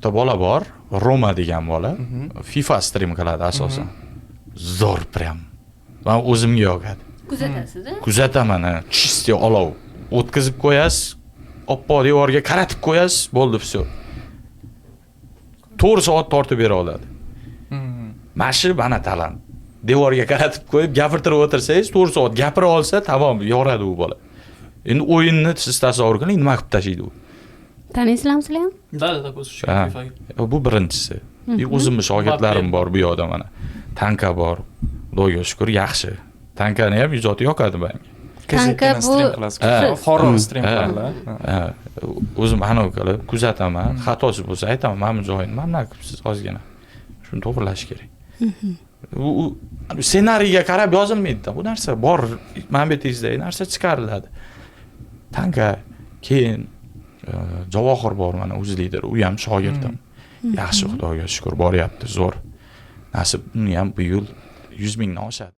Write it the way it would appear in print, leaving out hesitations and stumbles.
bitta bola bor, Roma degan bola. FIFA stream qiladi asosan. Zo'r prям. Men o'zimga yoqadi. Kuzatasiz-a? Kuzataman, chisti olov. O'tkazib qo'yasiz, oppoq devorga qaratib qo'yasiz, bo'ldi, все. 4 soat tortib bera oladi. Mashi bana talant. Devorga qaratib qo'yib, gapirtirib o'tirsangiz, 4 soat gapira olsa, tamom, yoradi u bola. Endi o'yinni siz tasavvur qiling, nima qilib tashlaydi u. Taniysizlarmi sizlar ham? Да, так o'zi Bu birinchisi. O'zimni shogirdlarim bor bu yoqda mana. Tanka bor. Xudoga shukr, yaxshi. Tankani ham ijodi yoqadi menga. Tanka bu horror stream qiladi. O'zim anavi qilib kuzataman. Xatosi bo'lsa aytaman, mana bu joyini mana qilibsiz ozgina. Shuni to'g'rilash kerak. U ssenariyga qarab yozilmaydi-da. Bu narsa bor, manbetingizdagi narsa chiqariladi. Tanka, keyin Javohir bor mana o'z lider, u ham shogirdim. Yaxshi, Xudoga shukr, boryapti, zo'r. Nasib uni ham bu yil 100 mingdan oshadi.